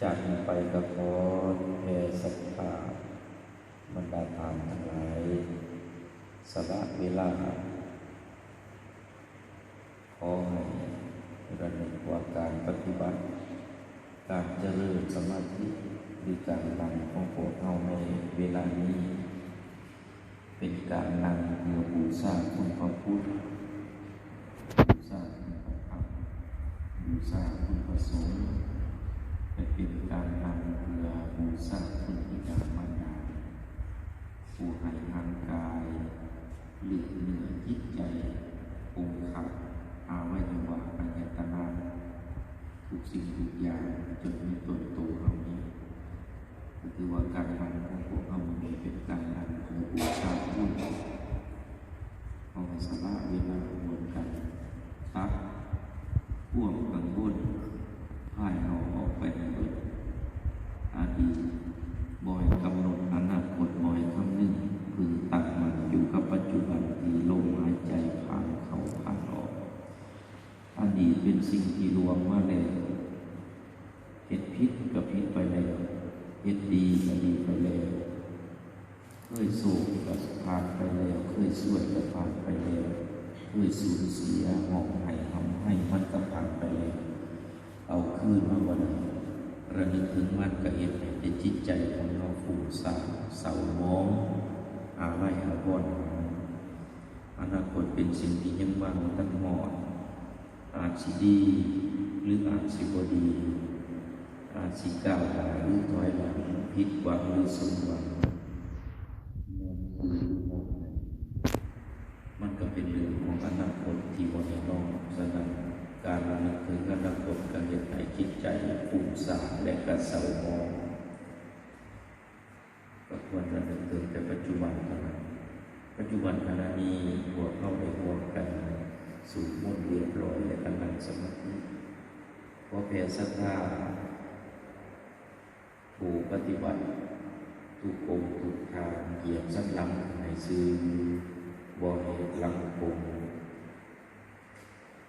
จากนี้ไปก็ขอแผ่ศรัทธาบรรดาทานทั้งหลายสละเวลาขอให้ระลึกว่าการปฏิบัติการเจริญสมาธิหรือการนั่งของพวกเราในเวลานี้เป็นการนั่งเพื่อบูชาคุณพระพุทธบูชาคุณพระธรรมบูชาคุณพระสงฆ์และเป็นการนั่งเพื่อบูชาคุณบิดามารดาผู้ให้ทางกายหรือเหนือจิตใจองค์ขับอาวัยวะปัญญตนาทุกสิ่งทุกอย่างจนมีตนโตเรานี้ก็คือว่าการนั่งของพวกเรานี้เป็นการนั่งเพื่อบูชาคุณเอาสาระเวลาเหมือนกันตักพวกกังวลให้เราออกไปในอดีตบ่อยกำหนดอนาคตบ่อยคำนึงคือตั้งมันอยู่กับปัจจุบันที่ลมหายใจผ่านเข้าผ่านออกอดีตเป็นสิ่งที่รวมมาแล้วเหตุผิดกับผิดไปแล้วเหตุดีกับดีไปแล้วเคยโศกกับผ่านไปแล้วเคยสวยกับผ่านไปแล้วเคยสูญเสียมองให้ทำให้มันกับผ่านไปแล้วเอาคืนมาวันนี้ระลึกถึงมันกับเหตุในจิตใจของเราฟุ้งซ่านเศร้าหมองอาลัยอาวรณ์อนาคตเป็นสิ่งที่ยังว่างตั้งหมอดอาจสิดีหรืออาจสิบ่ดีอาจสิก้าวหน้าหรือถอยหลังผิดหวังหรือสมหวังมันก็เป็นเรื่องของอนาคตที่บ่แน่นอนฉะนั้นการระลึกถึงอนาคตการเฮ็ดให้จิตใจฟุ้งซ่านและกระเศร้าหมองก็ควรระลึกถึงแต่ปัจจุบันเท่านั้นปัจจุบันขณะนี้พวกเราได้ร่วมกันสู่มนต์เรียบร้อยและกำลังสมาธิขอแผ่ศรัทธาผู้ปฏิบัติทุกองค์ทุกทางเหยียบสักลำในซื้อบ่อเหตุลำคง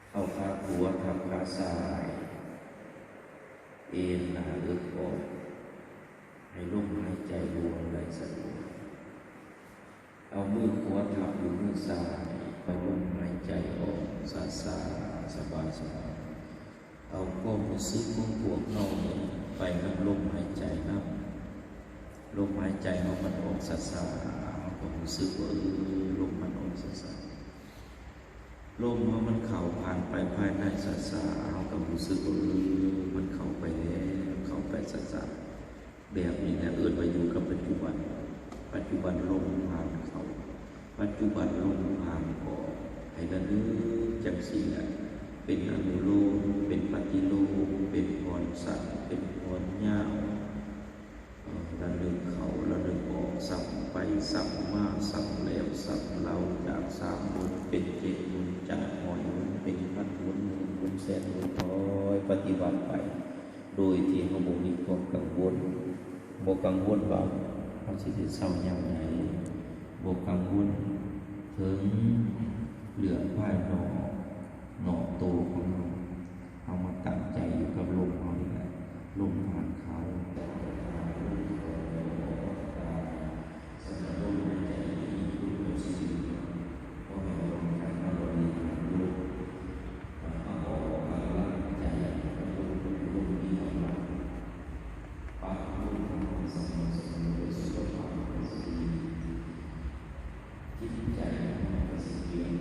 เข้าขาหัวทำขาซ้ายเอ็นหน้าเอื้อออกให้ลมหายใจรวมไหลสะดวกเอามือขวาทับอยู่มือซ้ายไปลมหายใจออกซาซาสบายสบายเอาความรู้สึกของพวกเราไปกับลมหายใจนับลมหายใจเรามันออกซาซาเอาความรู้สึกว่าลมมันออกซาซาลมว่ามันเข้าผ่านไปภายในซาซาเอาความรู้สึกว่ามันเข้าไปแล้วเข้าไปซาซาแบบนี้นะไปอยู่กับปัจจุบันปัจจุบันลมผ่านเข้าปัจจุบันลมผ่านออกให้ระลึกจังสี่แหละเป็นอนุโลมเป็นปฏิโลมเป็นพรสัตว์เป็นพรยาวระลึกเข้าระลึกออกสับไปสับมาสับแล้วสับเราจาก3 บุญเป็น7 บุญจากหอยบุญเป็นพันบุญบุญแสนบุญคอยปฏิบัติไปโดยที่เขาบ่มีความกังวลบ่กังวลว่าเขาสิได้เศร้าอย่างไรบ่กังวลถึงเหลือภายนอกหนอโตของเราเอามาตั้งใจอยู่กับลมเรานี่แหละลมผ่านเขาจิตใจมันก็สิเปลี่ยน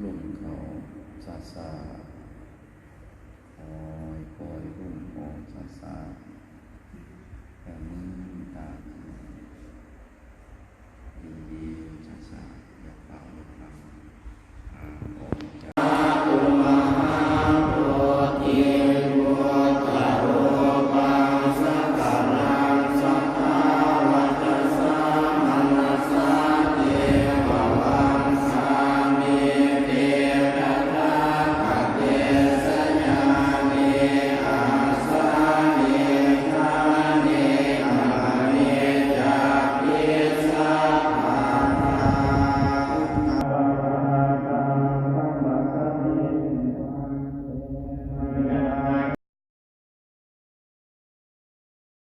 ลงเขาซาซาคอยปล่อยลงออกซาซาแต่มือตาดีๆซาซา